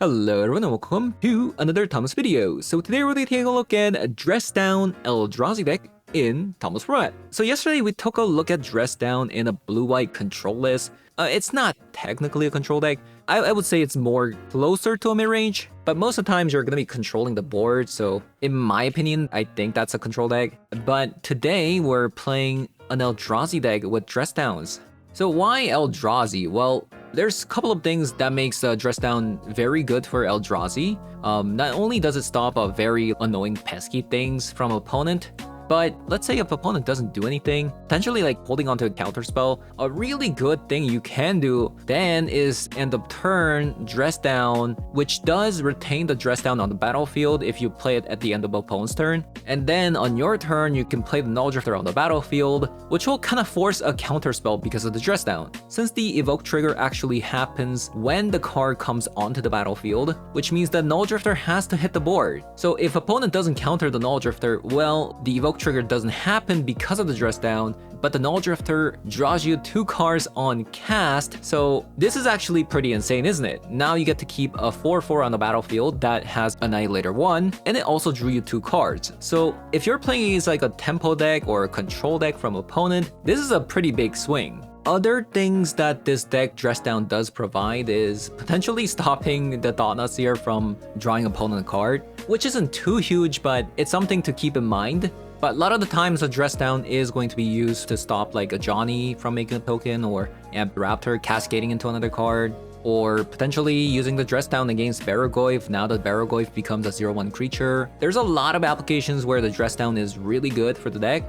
Hello everyone and welcome to another Thomas video. So today we're going to take a look at Dress Down Eldrazi deck in Thomas format. So yesterday we took a look at Dress Down in a blue-white control list. It's not technically a control deck. I would say it's more closer to a mid-range, but most of the times you're going to be controlling the board. So in my opinion, I think that's a control deck. But today we're playing an Eldrazi deck with Dress Downs. So why Eldrazi? Well, there's a couple of things that makes Dress Down very good for Eldrazi. Not only does it stop very annoying pesky things from opponent, but let's say if opponent doesn't do anything, potentially like holding onto a counter spell, a really good thing you can do then is end of turn Dress Down, which does retain the Dress Down on the battlefield if you play it at the end of opponent's turn. And then on your turn, you can play the Null Drifter on the battlefield, which will kind of force a counter spell because of the Dress Down. Since the evoke trigger actually happens when the card comes onto the battlefield, which means the Null Drifter has to hit the board. So if opponent doesn't counter the Null Drifter, well, the evoke trigger doesn't happen because of the Dress Down, but the Null Drifter draws you 2 cards on cast. So this is actually pretty insane, isn't it? Now you get to keep a 4/4 on the battlefield that has Annihilator 1, and it also drew you 2 cards. So if you're playing against like a tempo deck or a control deck from opponent, this is a pretty big swing. Other things that this deck Dress Down does provide is potentially stopping the Thought Seer from drawing opponent a card, which isn't too huge, but it's something to keep in mind. But a lot of the times a Dress Down is going to be used to stop like a Johnny from making a token, or Amp Raptor cascading into another card, or potentially using the Dress Down against Baragoyf now that Baragoyf becomes a 0/1 creature. There's a lot of applications where the Dress Down is really good for the deck.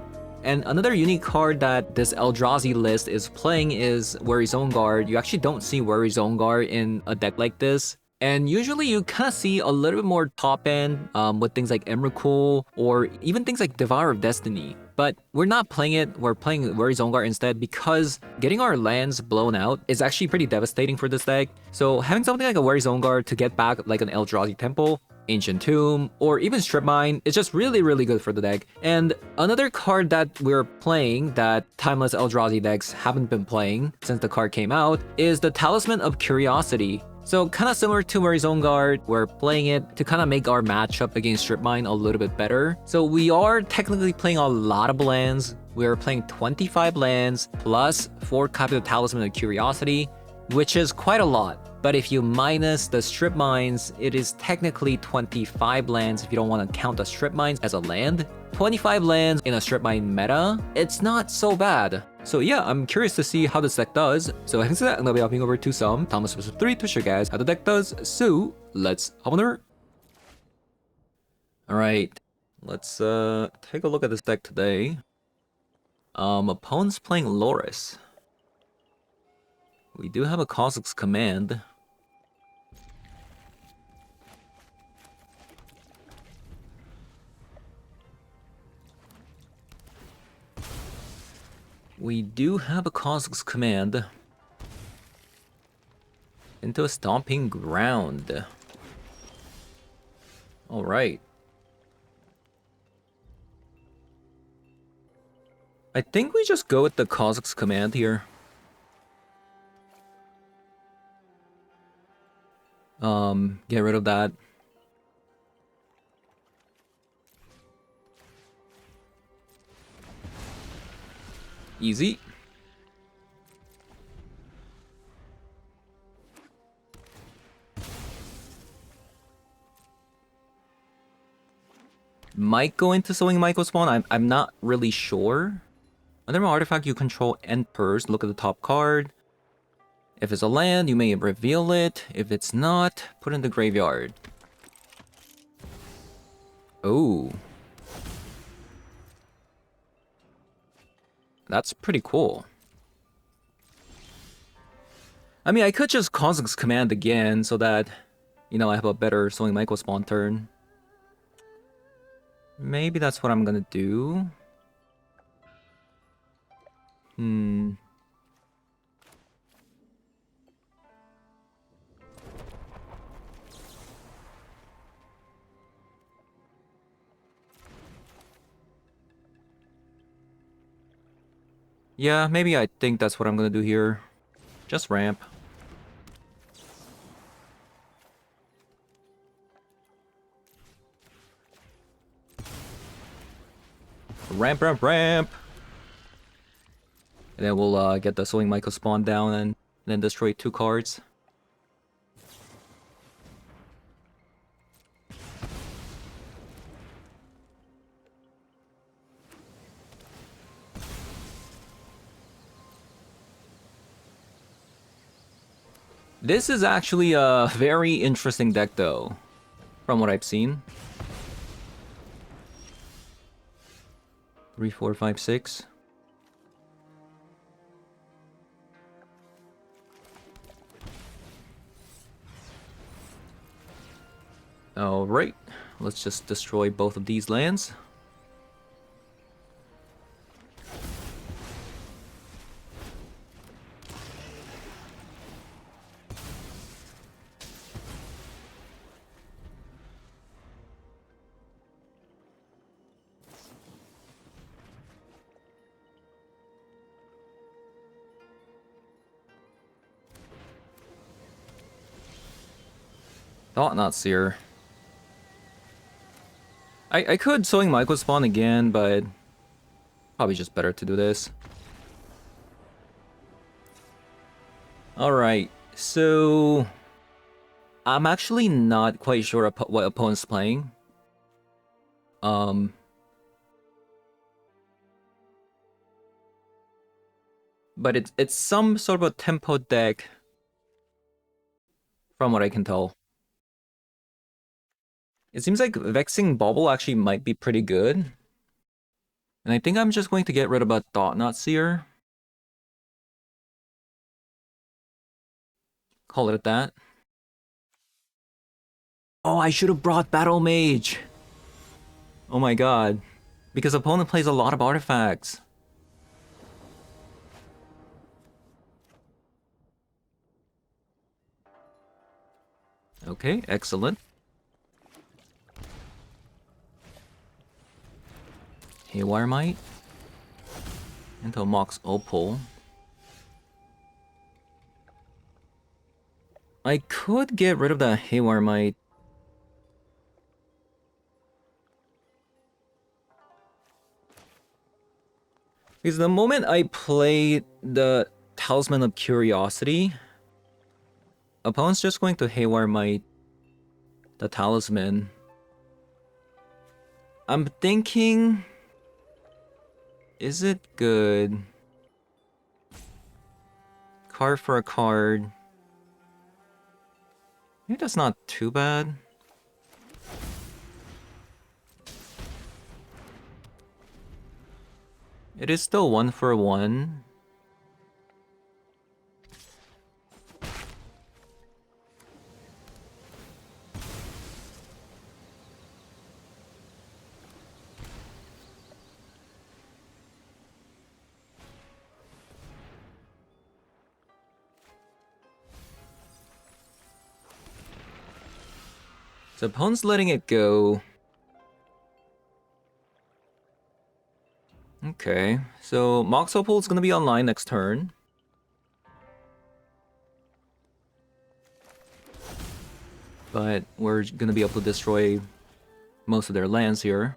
And another unique card that this Eldrazi list is playing is Worry's Own Guard. You actually don't see Worry's Own Guard in a deck like this. And usually you kind of see a little bit more top end with things like Emrakul or even things like Devourer of Destiny. But we're not playing it, we're playing Worry's Own Guard instead because getting our lands blown out is actually pretty devastating for this deck. So having something like a Worry's Own Guard to get back like an Eldrazi Temple, Ancient Tomb, or even Strip Mine is just really good for the deck. And another card that we're playing that Timeless Eldrazi decks haven't been playing since the card came out is the Talisman of Curiosity. So kind of similar to Worry's Own Guard, we're playing it to kind of make our matchup against Strip Mine a little bit better. So we are technically playing a lot of lands. We're playing 25 lands plus 4 copies of Talisman of Curiosity, which is quite a lot. But if you minus the Strip Mines, it is technically 25 lands if you don't want to count the Strip Mines as a land. 25 lands in a Strip Mine meta, it's not so bad. So yeah, I'm curious to see how this deck does. So having said that, I'm going to be hopping over to some Thomas 3 to show you guys how the deck does. So let's hop on there. Alright, let's take a look at this deck today. Opponent's playing Loris. We do have a Kha'Zix Command. We do have a Kha'Zix Command into a Stomping Ground. Alright. I think we just go with the Kha'Zix Command here. Get rid of that. Easy. Might go into Sowing Myco Spawn, I'm not really sure. Under my artifact, you control enters. Look at the top card. If it's a land, you may reveal it. If it's not, put it in the graveyard. Oh. That's pretty cool. I mean, I could just Kha'Zix Command again so that, you know, I have a better Sowing Myco Spawn turn. Maybe that's what I'm gonna do. Yeah, maybe I think that's what I'm gonna do here. Just ramp. Ramp, ramp, ramp! And then we'll get the Sowing Michael spawn down and then destroy 2 cards. This is actually a very interesting deck though, from what I've seen. 3, 4, 5, 6. Alright, let's just destroy both of these lands. Thought not seer. I could Sowing Michael spawn again, but probably just better to do this. Alright, so I'm actually not quite sure what opponent's playing. But it's some sort of a tempo deck from what I can tell. It seems like Vexing Bauble actually might be pretty good. And I think I'm just going to get rid of a Thought Knot Seer. Call it at that. Oh, I should have brought Battle Mage! Oh my god. Because opponent plays a lot of artifacts. Okay, excellent. Haywire Might into a Mox Opal. I could get rid of the Haywire Might. Because the moment I play the Talisman of Curiosity, opponent's just going to Haywire Might the Talisman. I'm thinking... Is it good? Card for a card. Maybe that's not too bad. It is still 1 for 1. So opponent's letting it go. Okay, so Mox Opal is going to be online next turn. But we're going to be able to destroy most of their lands here.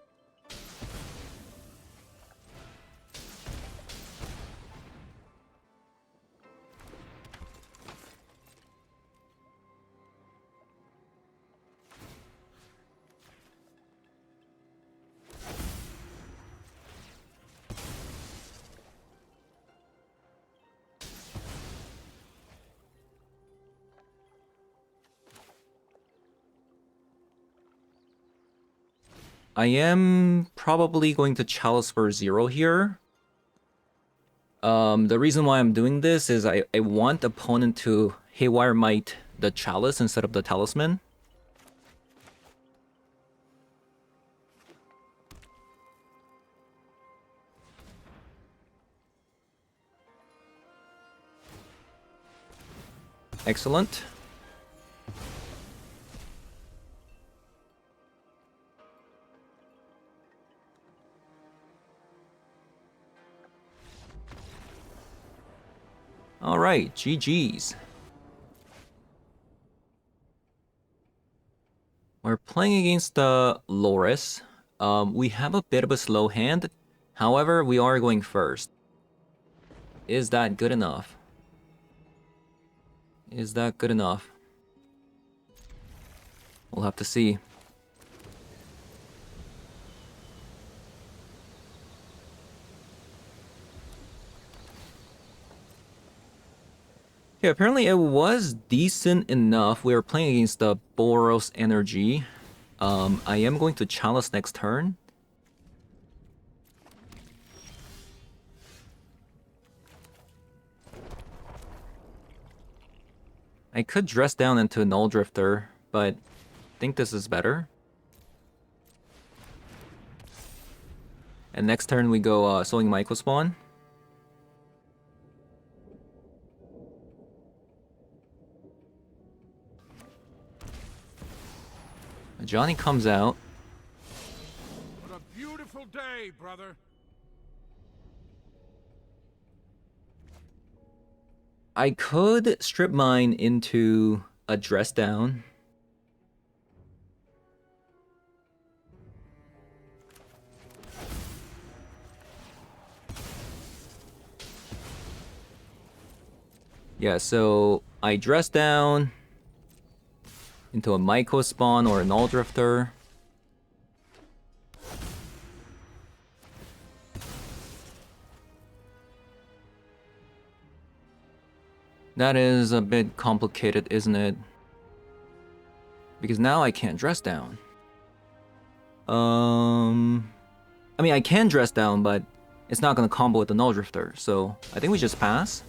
I am probably going to Chalice for 0 here. The reason why I'm doing this is I want opponent to Haywire Might the Chalice instead of the Talisman. Excellent. Alright, GG's. We're playing against the Loris. We have a bit of a slow hand. However, we are going first. Is that good enough? Is that good enough? We'll have to see. Yeah, apparently it was decent enough. We were playing against the Boros energy. I am going to chalice next turn. I could dress down into Null Drifter, but I think this is better. And next turn we go Sowing Myco Spawn. Johnny comes out. What a beautiful day, brother. I could strip mine into a dress down. Yeah, so I dress down into a Myco Spawn or a Null Drifter. That is a bit complicated, isn't it? Because now I can't dress down. I mean, I can dress down, but it's not gonna combo with the Null Drifter, so I think we just pass.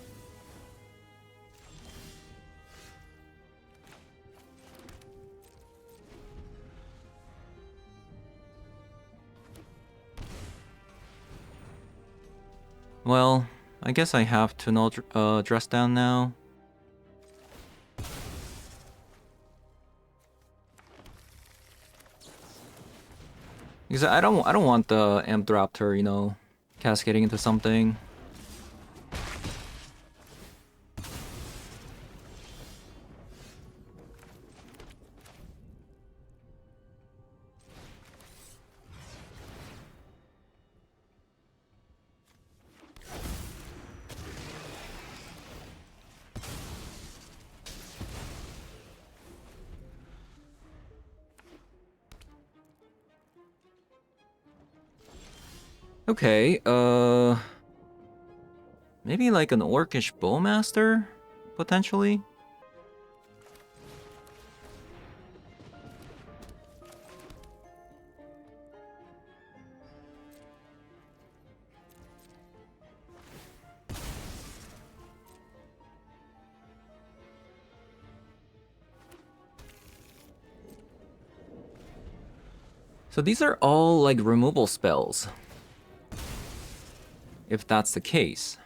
Well, I guess I have to dress down now. Because I don't want the Ampthraptor, you know, cascading into something. Okay, maybe like an Orcish Bowmaster, potentially? So these are all like removal spells. If that's the case.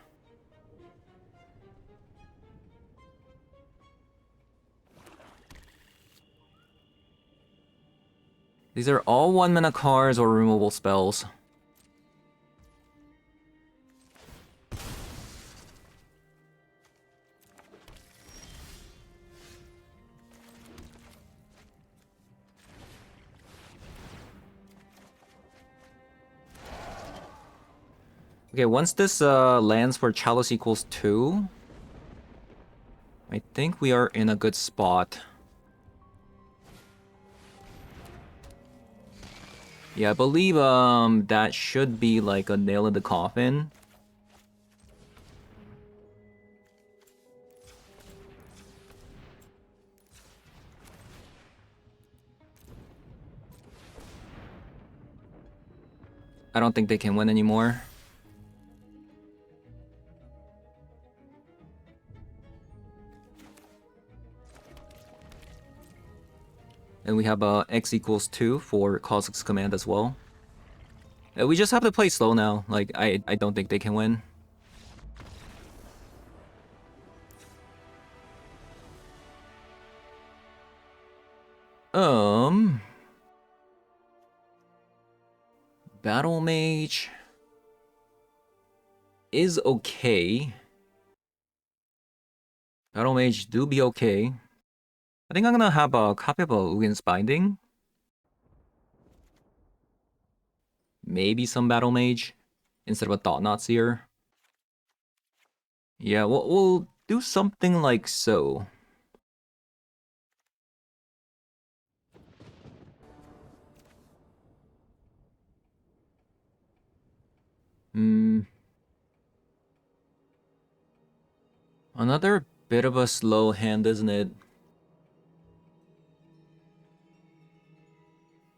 These are all 1-mana cards or removal spells. Okay, once this lands for Chalice equals 2, I think we are in a good spot. Yeah, I believe that should be like a nail in the coffin. I don't think they can win anymore. And we have X equals 2 for Kha'Zix's command as well. We just have to play slow now. Like, I don't think they can win. Battle Mage is okay. Battle Mage do be okay. I think I'm gonna have a copy of Ugin's Binding. Maybe some Battle Mage. instead of a Thought Knot Seer. Yeah, we'll do something like so. Another bit of a slow hand, isn't it?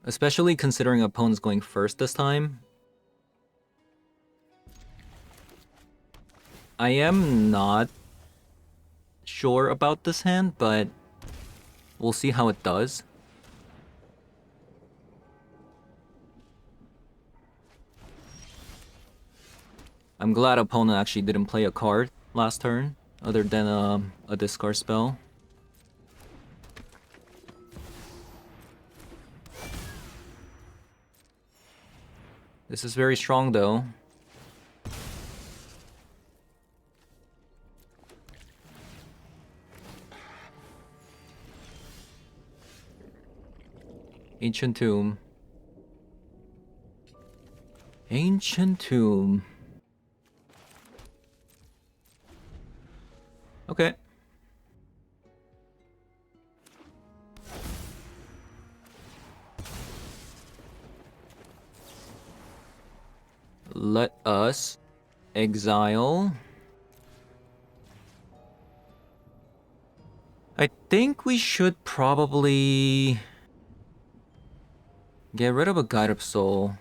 Especially considering opponent's going first this time. I am not sure about this hand, but we'll see how it does. I'm glad opponent actually didn't play a card last turn, other than a discard spell. This is very strong though. Ancient Tomb. Ancient Tomb. Okay. Let us exile. I think we should probably get rid of a Guide of Soul.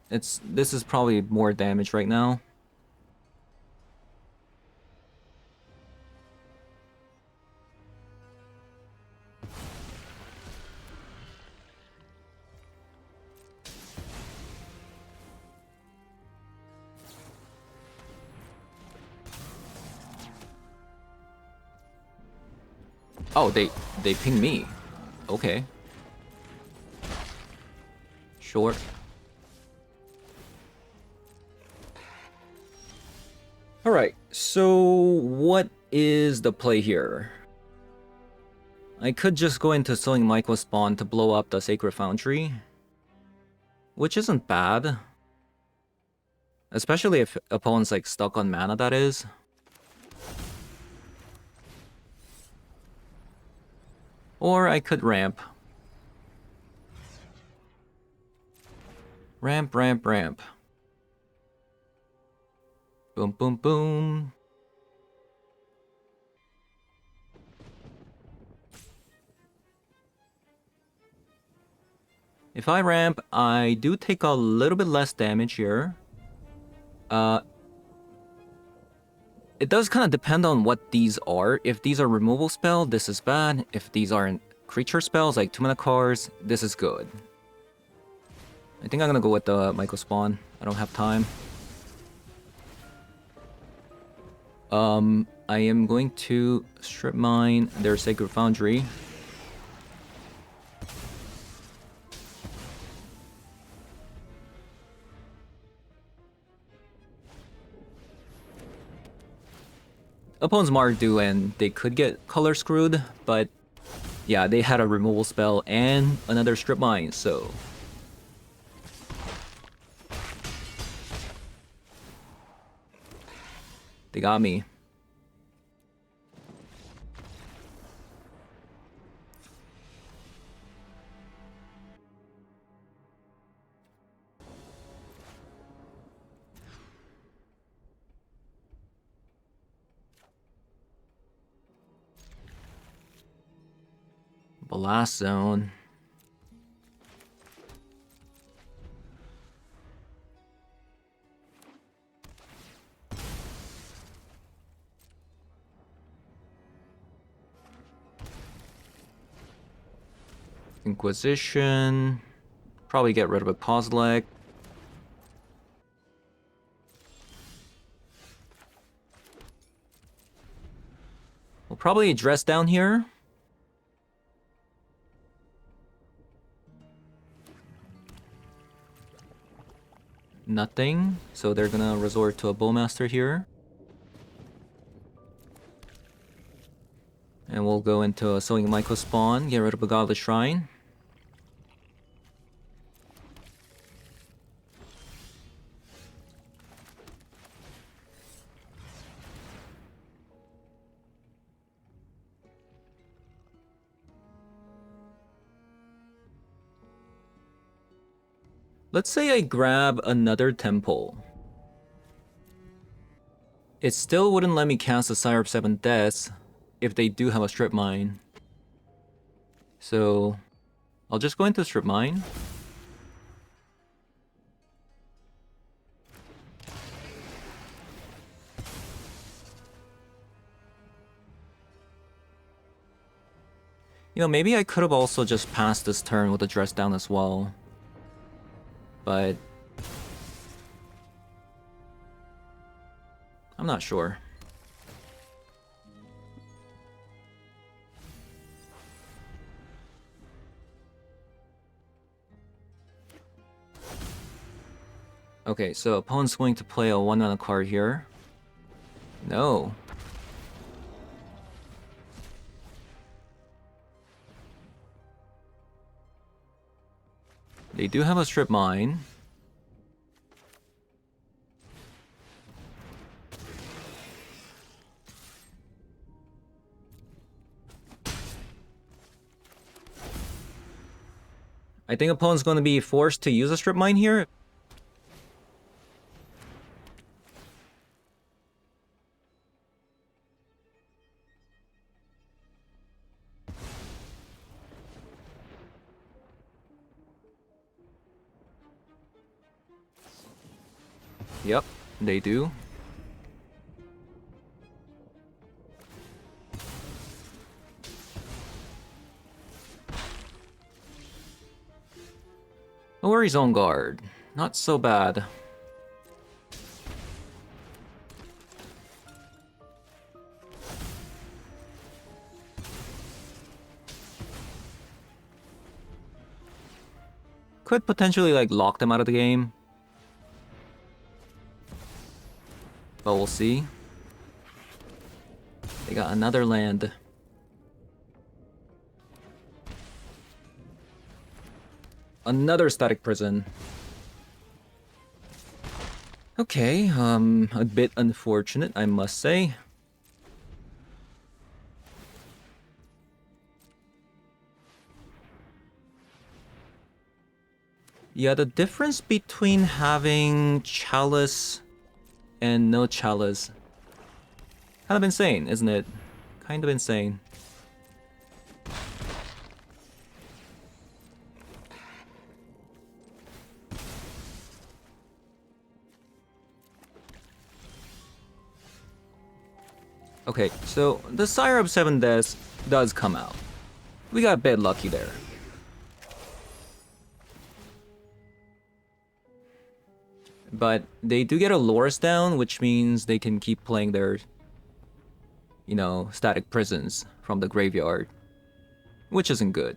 This is probably more damage right now. Oh, they ping me. Okay. Sure. Alright, so what is the play here? I could just go into Sowing Mycospawn Spawn to blow up the Sacred Foundry, which isn't bad. Especially if opponent's like stuck on mana, that is. Or I could ramp. Ramp, ramp, ramp. Boom, boom, boom. If I ramp, I do take a little bit less damage here. It does kind of depend on what these are. If these are removal spell, this is bad. If these aren't creature spells, like 2-mana cards, this is good. I think I'm gonna go with the Mycospawn Spawn. I don't have time. I am going to strip mine their Sacred Foundry. Opponent's Mardu and they could get color screwed, but yeah, they had a removal spell and another strip mine, so they got me. Blast Zone. Inquisition. Probably get rid of a Kozilek. We'll probably dress down here. Nothing, so they're gonna resort to a Bowmaster here. And we'll go into a Sowing Mycospawn Spawn, get rid of a Godless Shrine. Let's say I grab another temple. It still wouldn't let me cast a Sire of Seven Deaths if they do have a strip mine. So I'll just go into strip mine. You know, maybe I could have also just passed this turn with a dress down as well. But I'm not sure. Okay, so opponent's going to play a 1-mana card here. No. They do have a strip mine. I think opponent's going to be forced to use a strip mine here. Yep, they do. No worries, on guard. Not so bad. Could potentially like lock them out of the game. But we'll see. They got another land. Another static prison. Okay, a bit unfortunate, I must say. Yeah, the difference between having Chalice and no Chalice. Kind of insane, isn't it? Kind of insane. Okay, so the Sire of Seven Deaths does come out. We got a bit lucky there. But they do get a Loris down, which means they can keep playing their, you know, static prisons from the graveyard, which isn't good.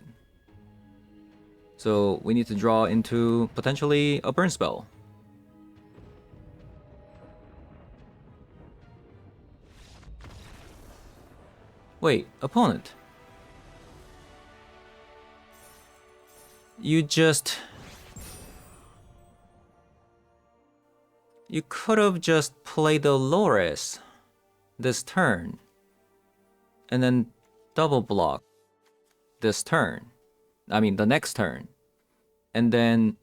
So we need to draw into potentially a burn spell. Wait, opponent. You could have just played the Loris this turn. And then double block this turn. I mean, the next turn. And then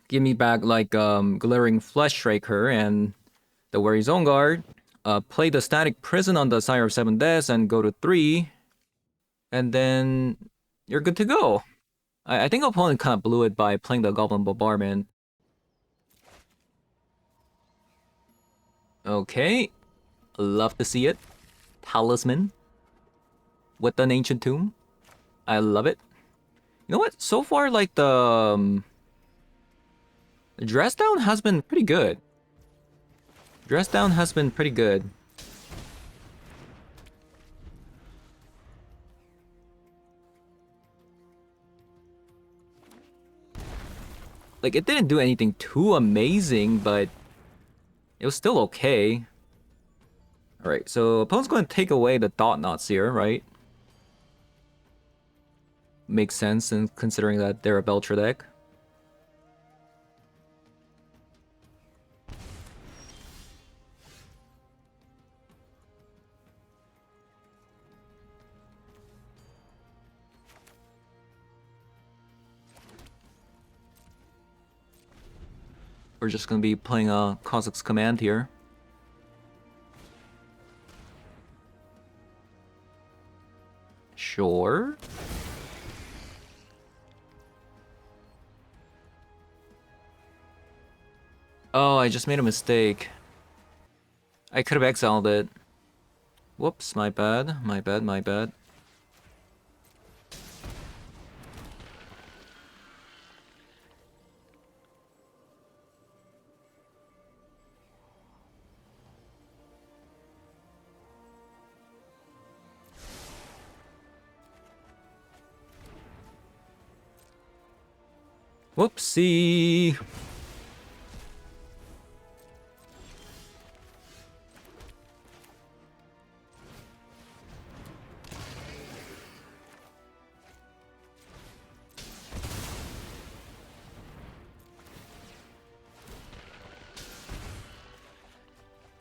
give me back like Glaring Fleshraker and the Weary Zone Guard. Play the Static Prison on the Sire of Seven Deaths and go to 3. And then you're good to go. I think opponent kind of blew it by playing the Goblin Bombardment. Okay. Love to see it. Talisman. With an Ancient Tomb. I love it. You know what? So far, like, the dress down has been pretty good. Dress down has been pretty good. Like, it didn't do anything too amazing, but it was still okay. Alright, so opponent's going to take away the Thought Knots here, right? Makes sense, and considering that they're a Belcher deck. We're just gonna be playing a Kha'Zix Command here. Sure. Oh, I just made a mistake. I could have exiled it. Whoops, my bad, my bad, my bad. Whoopsie!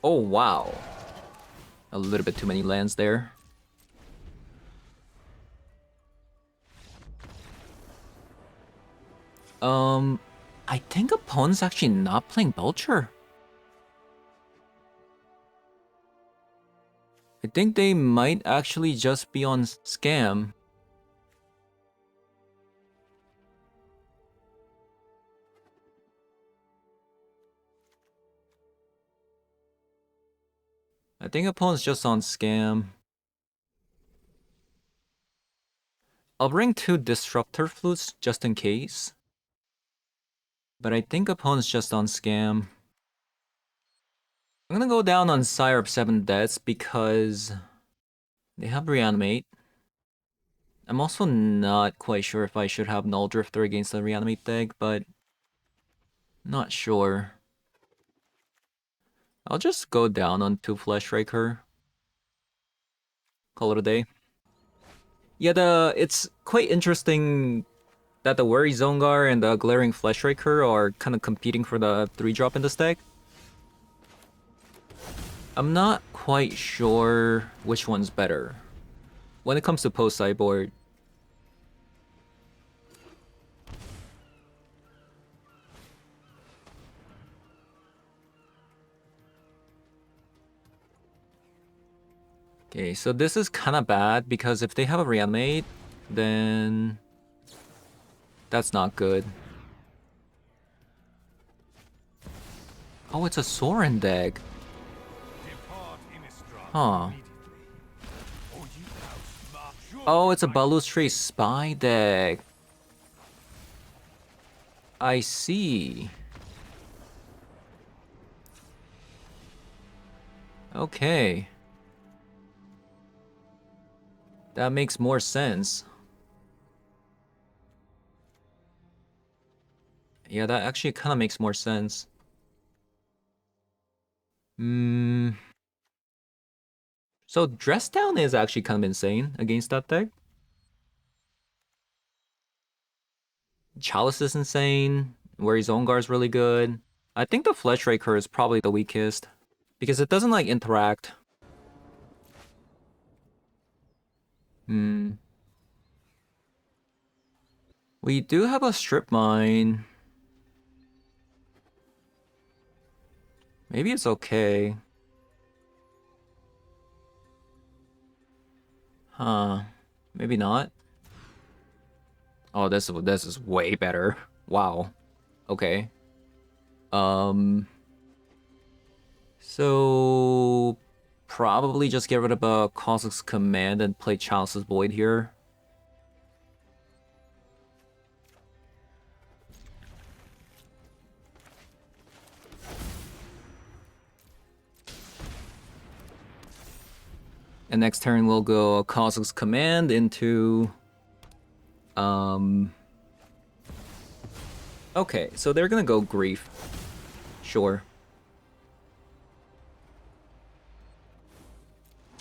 Oh, wow. A little bit too many lands there. I think opponent's actually not playing Belcher. I think they might actually just be on scam. I think opponent's just on scam. I'll bring 2 Disruptor Flutes just in case. But I think opponent's just on scam. I'm gonna go down on Sire of 7 Deaths because they have Reanimate. I'm also not quite sure if I should have Null Drifter against the Reanimate deck, but not sure. I'll just go down on 2 Flesh Raker. Call it a day. Yeah, it's quite interesting that the Worry Zongar and the Glaring Flesh Raker are kind of competing for the 3-drop in this deck. I'm not quite sure which one's better when it comes to post-sideboard. Okay, so this is kind of bad because if they have a Reanimate, then that's not good. Oh, it's a Sorin deck. Huh. Oh, it's a Balustre Spy deck. I see. Okay. That makes more sense. Yeah, that actually kind of makes more sense. So Dress Down is actually kind of insane against that deck. Chalice is insane. Where his Zongar is really good. I think the Flesh Raker is probably the weakest because it doesn't like interact. We do have a Strip Mine. Maybe it's okay. Huh. Maybe not. Oh, this is way better. Wow. Okay. So probably just get rid of a Kha'Zix Command and play Chalice's Void here. And next turn we'll go Kha'Zix Command into okay, so they're gonna go Grief. Sure.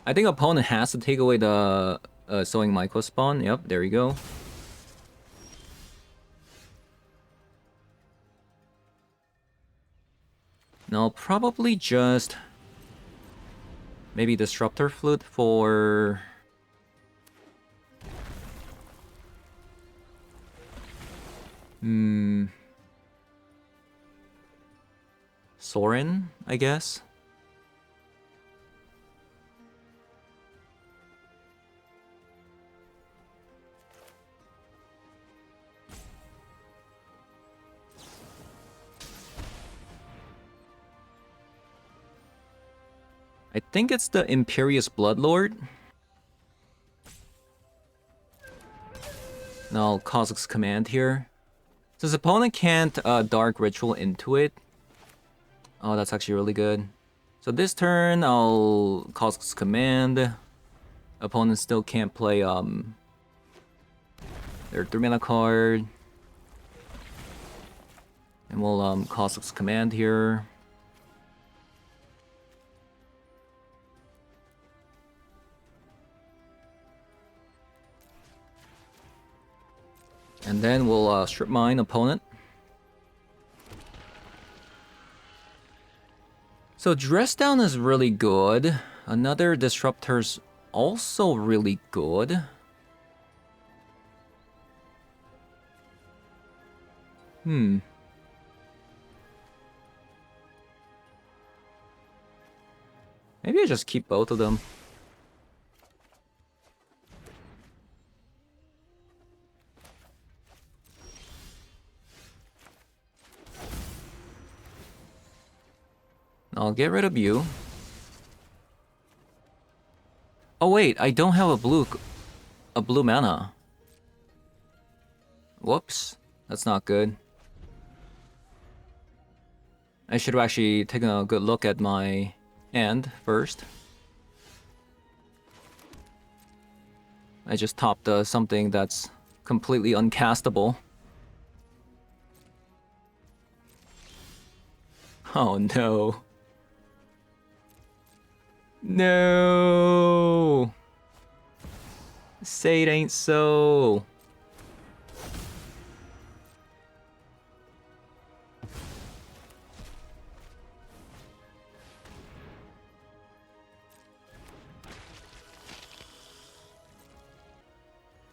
I think opponent has to take away the Sowing Myco spawn. Yep, there you go. Now I'll probably just maybe Disruptor Flute for Sorin, I guess. I think it's the Imperious Bloodlord. Now Kozilek's Command here. So his opponent can't Dark Ritual into it. Oh, that's actually really good. So this turn, I'll Kozilek's Command. Opponent still can't play their 3-mana card. And we'll Kozilek's Command here. And then we'll Strip Mine opponent. So Dress Down is really good. Another Disruptor's also really good. Maybe I just keep both of them. I'll get rid of you. Oh wait, I don't have a blue mana. Whoops, that's not good. I should have actually taken a good look at my hand first. I just topped something that's completely uncastable. Oh no. No! Say it ain't so.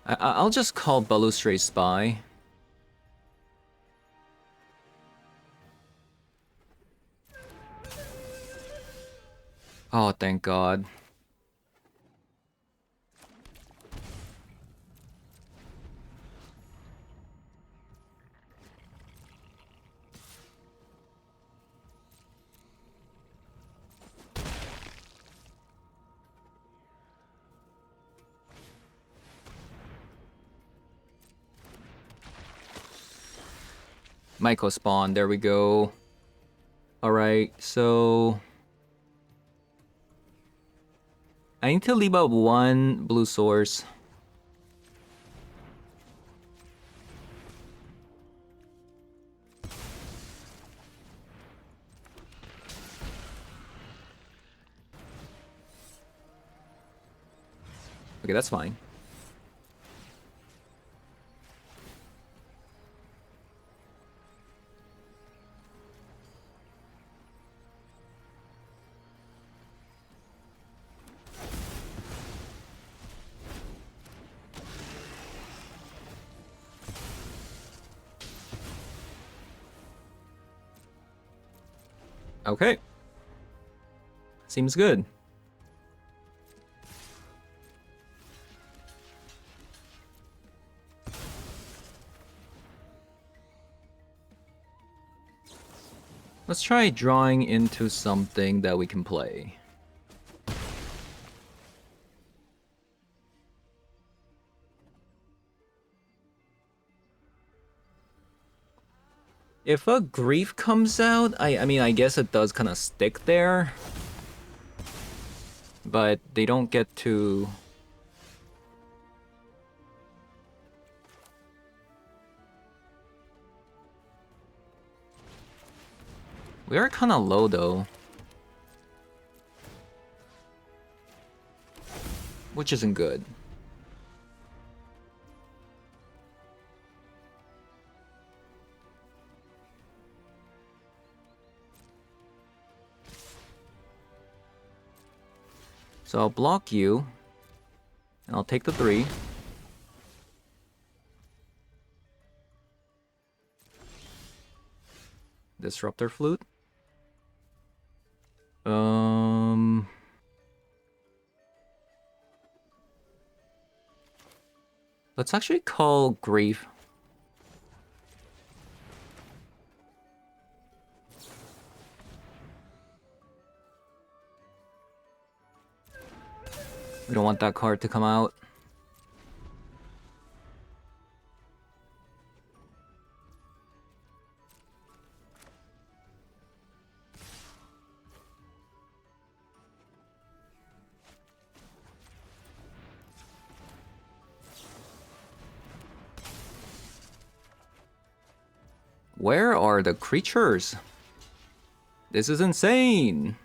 I'll just call Balustrade Spy. Oh, thank God. Myco spawn, there we go. Alright, so I need to leave out one blue source. Okay, that's fine. Okay. Seems good. Let's try drawing into something that we can play. If a Grief comes out, I mean, I guess it does kind of stick there. But they don't get to... We are kind of low, though. Which isn't good. So I'll block you. And I'll take the 3. Disruptor Flute. Let's actually call Grief. We don't want that card to come out. Where are the creatures? This is insane.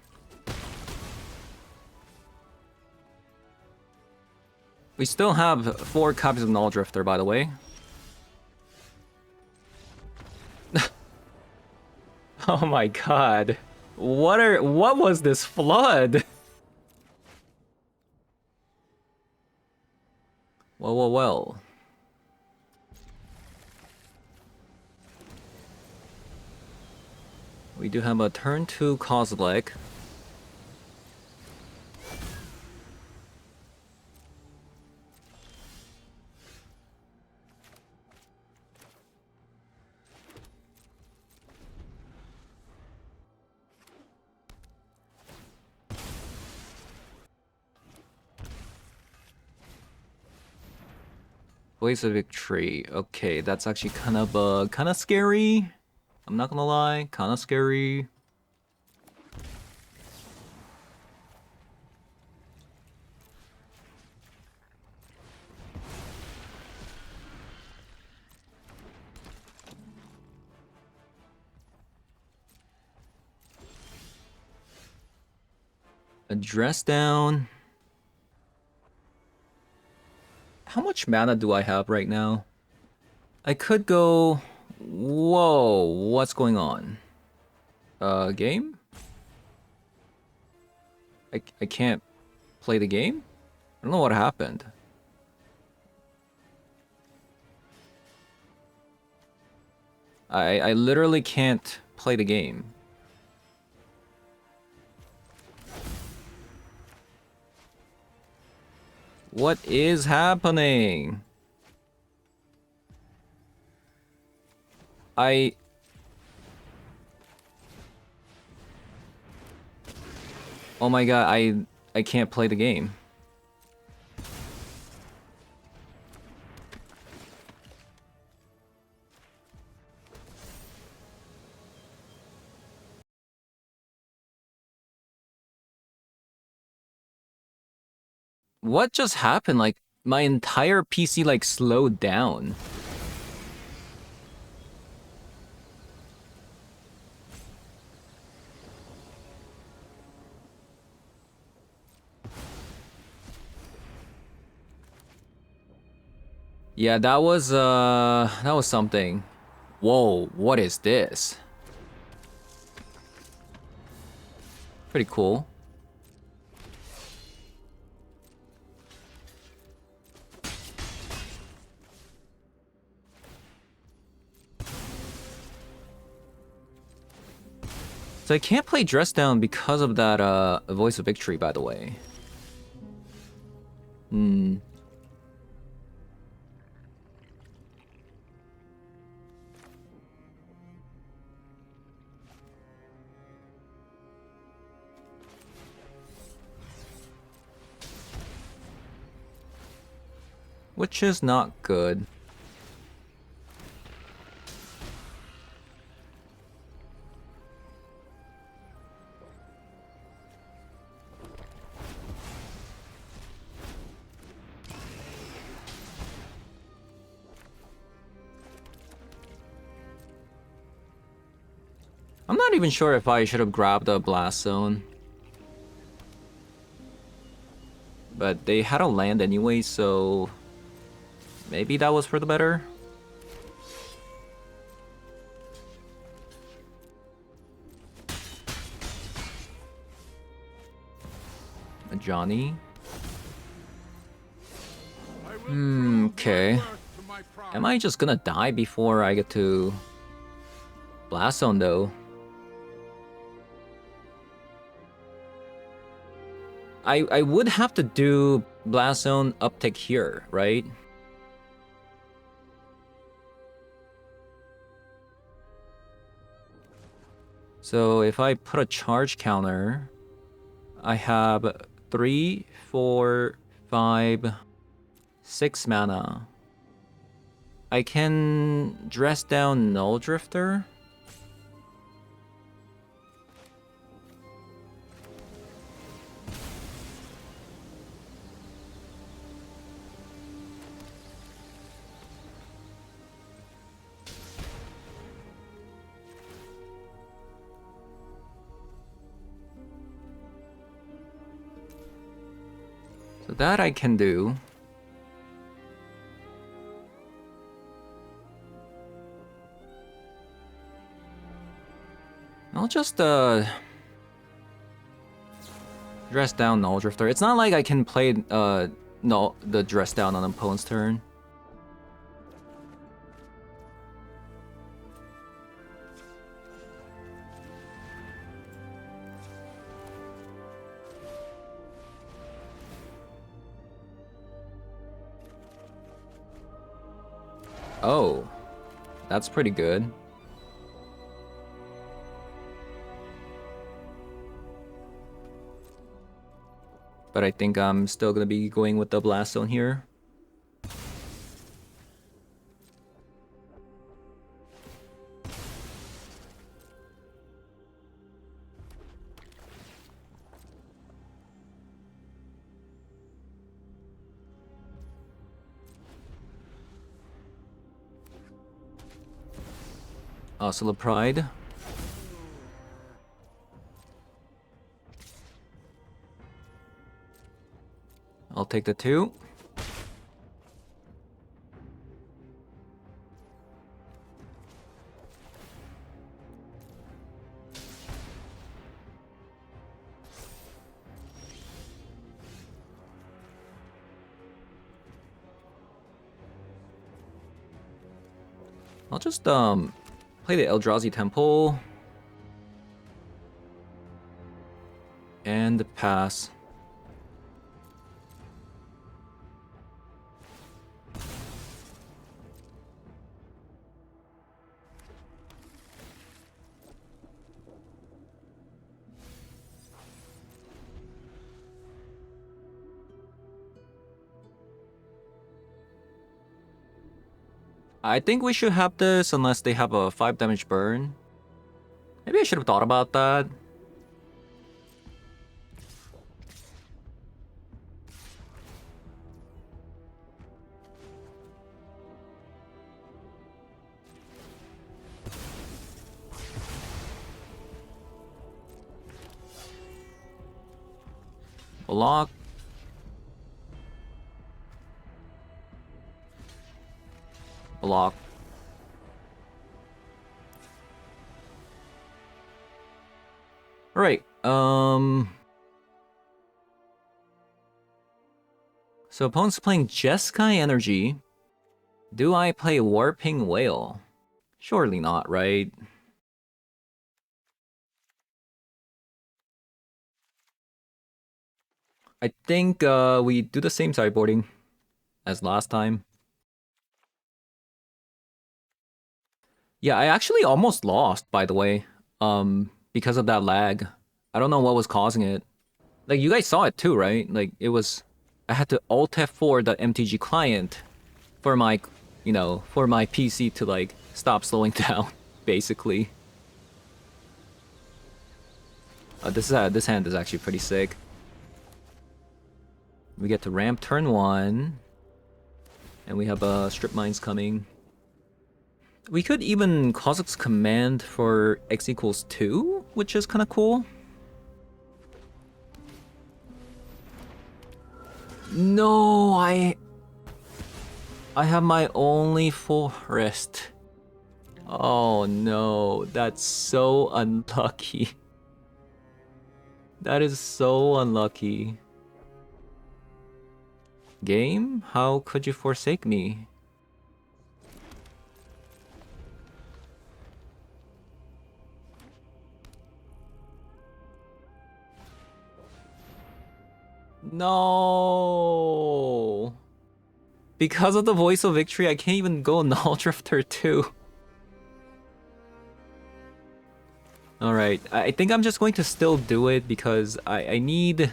We still have 4 copies of Null Drifter, by the way. Oh my god. What was this flood? Well. We do have a turn 2 Kozilek. Blaze of Victory. Okay, that's actually kind of scary. I'm not gonna lie, kind of scary. A dress down. How much mana do I have right now? I could go... Whoa, what's going on? Game? I can't play the game? I don't know what happened. I literally can't play the game. What is happening? Oh my god, I can't play the game. What just happened? Like, my entire PC, like, slowed down. Yeah, that was something. Whoa, what is this? Pretty cool. So I can't play Dress Down because of that Voice of Victory, by the way. Which is not good. I'm not even sure if I should have grabbed a Blast Zone. But they had a land anyway, so... maybe that was for the better? A Johnny? Okay. Am I just gonna die before I get to... Blast Zone, though? I would have to do Blast Zone uptick here, right? So if I put a charge counter, I have 3, 4, 5, 6 mana. I can dress down Null Drifter. So that I can do. I'll just dress down Null Drifter. It's not like I can play no the dress down on opponent's turn. Oh, that's pretty good. But I think I'm still gonna be going with the Blast Zone here. Oscilla Pride. I'll take the 2. I'll just play the Eldrazi Temple and pass. I think we should have this unless they have a 5 damage burn. Maybe I should have thought about that. Block. Block. Alright, so opponent's playing Jeskai Energy. Do I play Warping Whale? Surely not, right? I think we do the same sideboarding as last time. Yeah, I actually almost lost, by the way, because of that lag. I don't know what was causing it. Like, you guys saw it too, right? Like, it was... I had to Alt F4 the MTG client for my, you know, for my PC to, like, stop slowing down, basically. This hand is actually pretty sick. We get to ramp turn 1. And we have strip mines coming. We could even Kozak's command for x equals 2, which is kind of cool. No, I have my only forest. Oh no, that's so unlucky. That is so unlucky. Game? How could you forsake me? No. Because of the voice of victory, I can't even go Null Drifter too. Alright, I think I'm just going to still do it because I need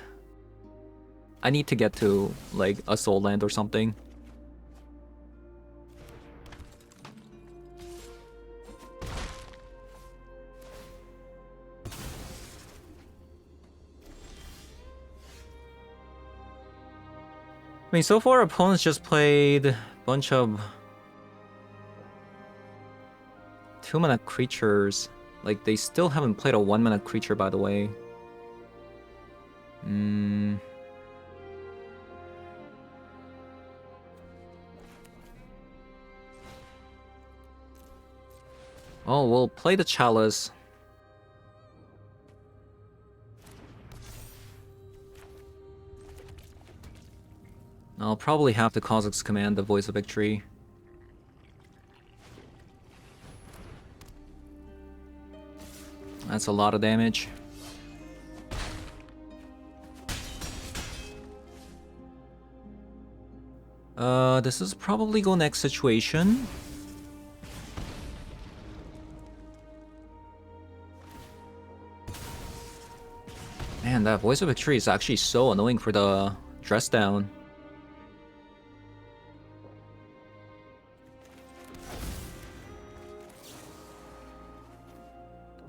to get to like a soul land or something. I mean, so far opponents just played a bunch of 2-mana creatures. Like, they still haven't played a 1-mana creature, by the way. Oh, we'll play the Chalice. I'll probably have to Kha'Zix command the Voice of Victory. That's a lot of damage. This is probably go next situation. Man, that Voice of Victory is actually so annoying for the dress down.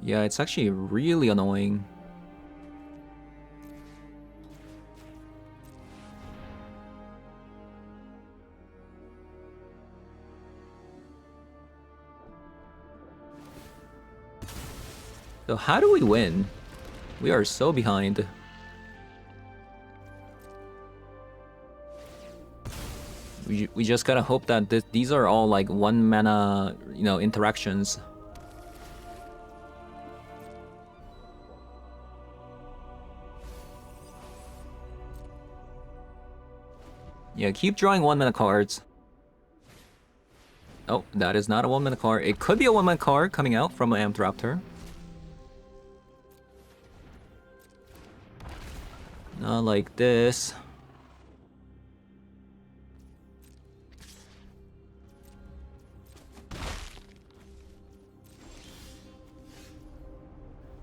Yeah, it's actually really annoying. So how do we win? We are so behind. We just gotta hope that these are all like 1-mana, you know, interactions. Yeah, keep drawing 1-mana cards. Oh, that is not a 1-mana card. It could be a 1-mana card coming out from an Amped Raptor. Not like this.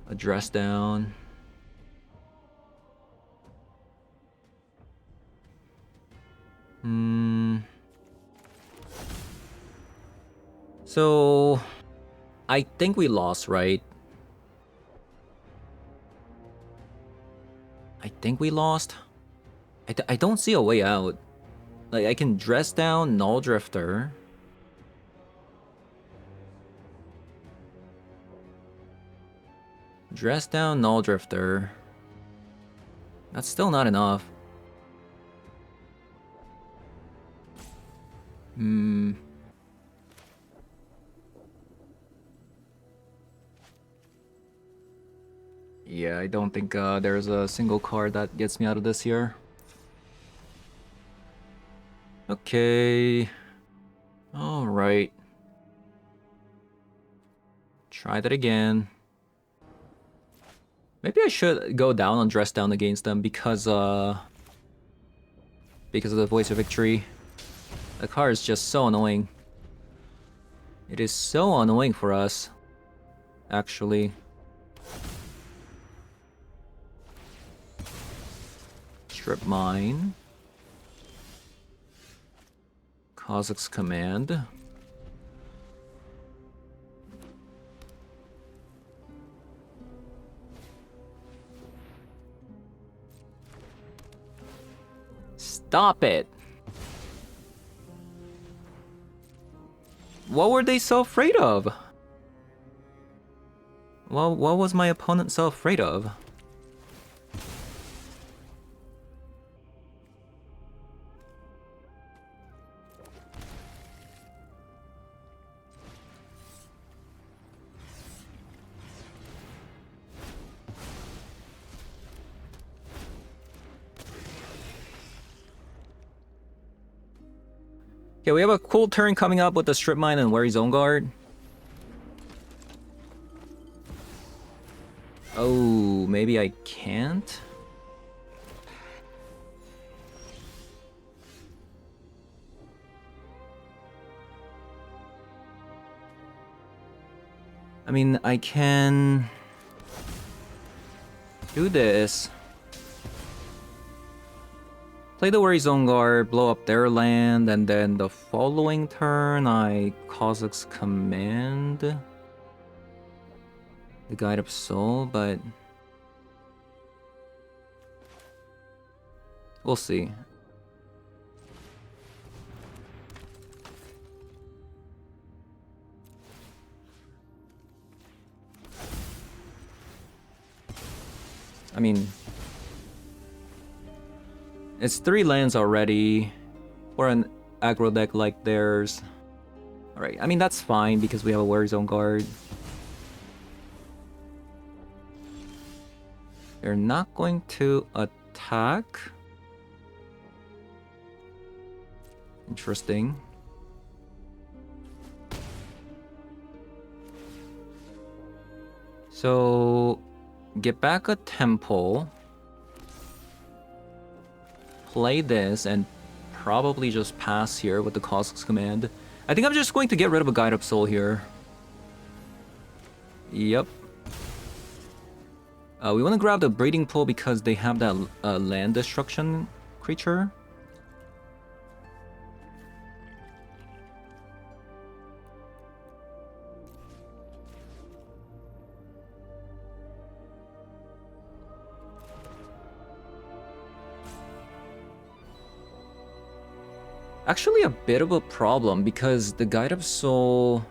A dress down. So I think we lost, right? I think we lost. I don't see a way out. Like, I can dress down Null Drifter. Dress down Null Drifter. That's still not enough. Yeah, I don't think there's a single card that gets me out of this here. Okay. Alright. Try that again. Maybe I should go down on dress down against them because of the Voice of Victory. The card is just so annoying. It is so annoying for us, actually. Strip Mine. Kha'Zix command. Stop it! What were they so afraid of? Well, what was my opponent so afraid of? Okay, we have a cool turn coming up with the Strip Mine and Wary Zone Guard. Oh, maybe I can't? I mean, I can do this. Play the Worry Zone Guard, blow up their land, and then the following turn I Kazakh's Command the Guide of Soul, but we'll see. I mean, it's 3 lands already for an aggro deck like theirs. Alright, I mean, that's fine because we have a Worry Zone Guard. They're not going to attack. Interesting. So, get back a temple. Play this and probably just pass here with the Kazakh's Command. I think I'm just going to get rid of a Guide of Soul here. Yep. We want to grab the Breeding Pool because they have that land destruction creature. Actually a bit of a problem because the Guide of Soul...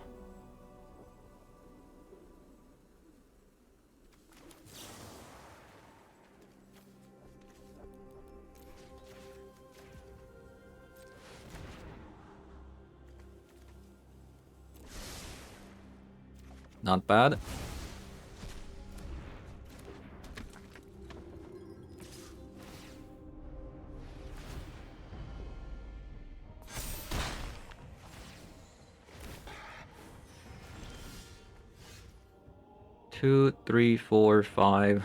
Not bad. Two, three, four, five.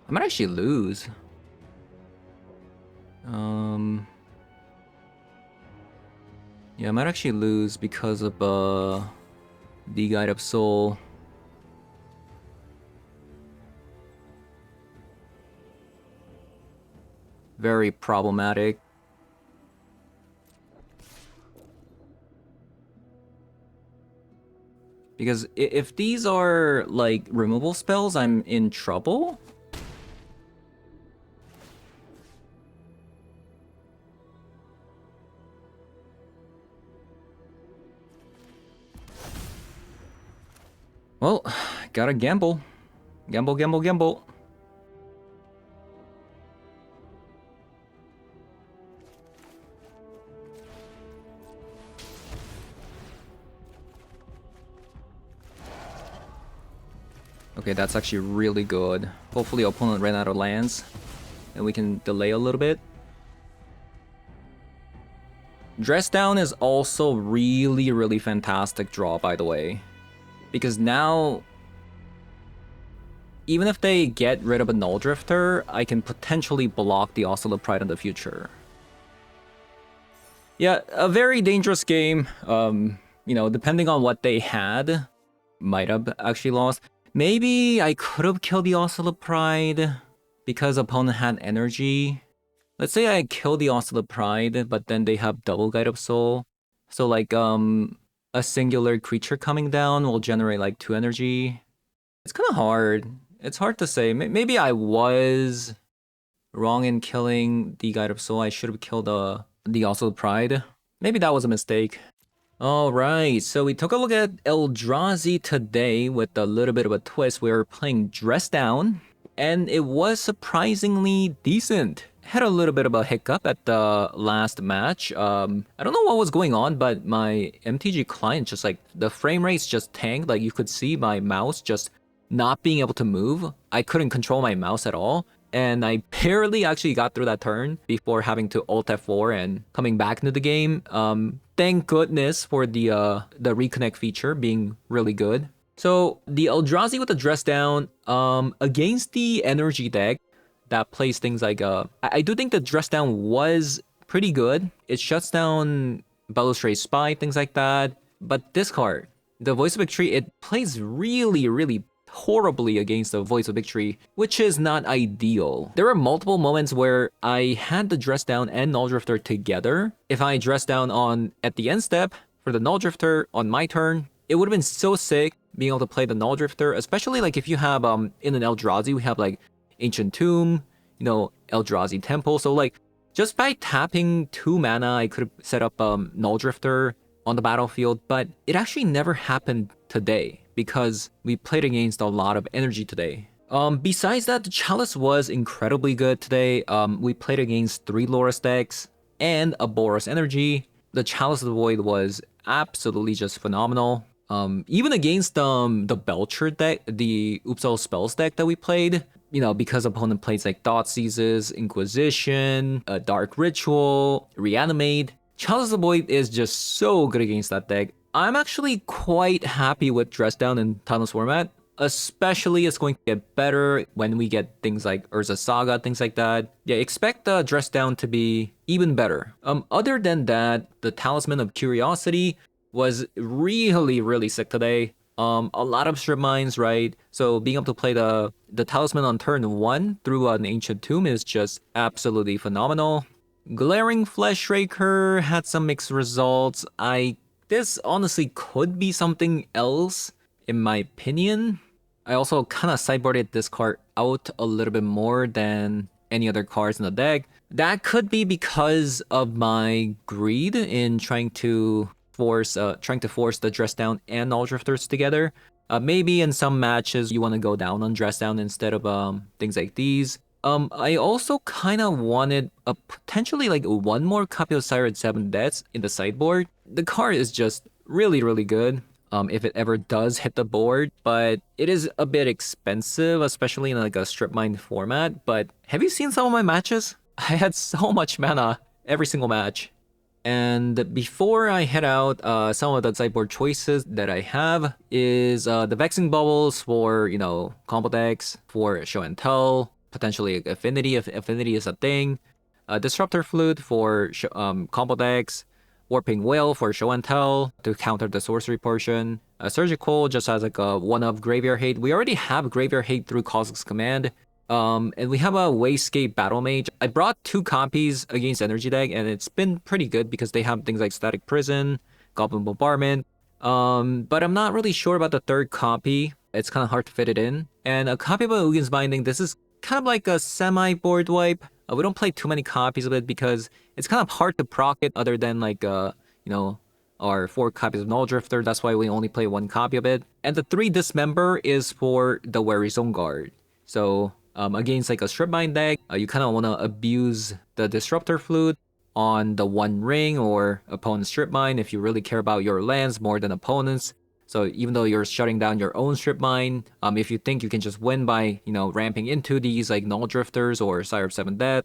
I might actually lose. Yeah, I might actually lose because of the Guide of Soul. Very problematic. Because if these are like removal spells, I'm in trouble. Well, gotta gamble. Gamble, gamble, gamble. Okay, that's actually really good. Hopefully opponent ran out of lands and we can delay a little bit. Dress Down is also really fantastic draw, by the way. Because now, even if they get rid of a Null Drifter, I can potentially block the Oscillate Pride in the future. Yeah, a very dangerous game. You know, depending on what they had, might have actually lost. Maybe I could have killed the Oscillate Pride because opponent had energy. Let's say I kill the Oscillate Pride, but then they have double Guide of Soul. So like, a singular creature coming down will generate like 2 energy. It's kind of hard. It's hard to say. Maybe I was wrong in killing the Guide of Soul. I should have killed the Oscillate Pride. Maybe that was a mistake. Alright, so we took a look at Eldrazi today with a little bit of a twist. We were playing Dress Down, and it was surprisingly decent. Had a little bit of a hiccup at the last match. I don't know what was going on, but my MTG client just like, the frame rates just tanked. Like you could see my mouse just not being able to move. I couldn't control my mouse at all. And I barely actually got through that turn before having to Alt F4 and coming back into the game. Thank goodness for the reconnect feature being really good. So the Eldrazi with the dress down, against the energy deck that plays things like I do think the dress down was pretty good. It shuts down Balustrade Spy, things like that. But this card, the Voice of Victory, it plays really horribly against the Voice of Victory, which is not ideal. There were multiple moments where I had the dress down and Null Drifter together. If I dress down on at the end step for the Null Drifter on my turn, it would have been so sick being able to play the Null Drifter, especially like if you have in an Eldrazi, we have like Ancient Tomb, you know, Eldrazi Temple. So like just by tapping 2 mana, I could have set up Null Drifter on the battlefield, but it actually never happened today because we played against a lot of energy today. Besides that, the Chalice was incredibly good today. We played against 3 Loras decks and a Boros Energy. The Chalice of the Void was absolutely just phenomenal. Even against the Belcher deck, the Upsal Spells deck that we played, you know, because opponent plays like Thoughtseizes, Inquisition, Dark Ritual, Reanimate. Chalice of the Void is just so good against that deck. I'm actually quite happy with Dress Down in Timeless format. Especially it's going to get better when we get things like Urza Saga, things like that. Yeah, expect the Dress Down to be even better. Other than that, the Talisman of Curiosity was really sick today. A lot of strip mines, right? So being able to play the Talisman on turn 1 through an Ancient Tomb is just absolutely phenomenal. Glaring Fleshraker had some mixed results. This honestly could be something else, in my opinion. I also kind of sideboarded this card out a little bit more than any other cards in the deck. That could be because of my greed in trying to force the Dress Down and Null Drifters together. Maybe in some matches you want to go down on Dress Down instead of things like these. I also kind of wanted a potentially like 1 more copy of Siren 7 Deaths in the sideboard. The card is just really good. If it ever does hit the board, but it is a bit expensive, especially in like a strip mine format. But have you seen some of my matches? I had so much mana every single match. And before I head out, some of the sideboard choices that I have is the Vexing Bubbles for, you know, combo decks, for Show and Tell, potentially Affinity if Affinity is a thing, Disruptor Flute for combo decks, Warping Whale for Show and Tell to counter the sorcery portion. Surgical just has like a 1-of Graveyard Hate. We already have Graveyard Hate through Cosmic's Command. And we have a Wayscape Battle Mage. I brought 2 copies against Energy deck, and it's been pretty good because they have things like Static Prison, Goblin Bombardment. But I'm not really sure about the 3rd copy. It's kind of hard to fit it in. And a copy of Ugin's Binding, this is kind of like a semi-board wipe. We don't play too many copies of it because it's kind of hard to proc it other than like, you know, our 4 copies of Null Drifter. That's why we only play 1 copy of it. And the 3 Dismember is for the Weary Zone Guard. So against like a strip mine deck, you kind of want to abuse the Disruptor Flute on the 1 ring or opponent's strip mine if you really care about your lands more than opponents. So even though you're shutting down your own strip mine, if you think you can just win by, you know, ramping into these like Null Drifters or Sire of 7 Death,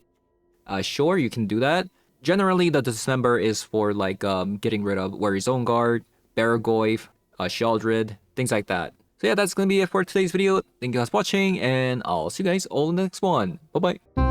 sure, you can do that. Generally, the Dismember is for like getting rid of Weary Zone Guard, Baragoyf, Sheldred, things like that. So yeah, that's gonna be it for today's video. Thank you guys for watching, and I'll see you guys all in the next one. Bye bye.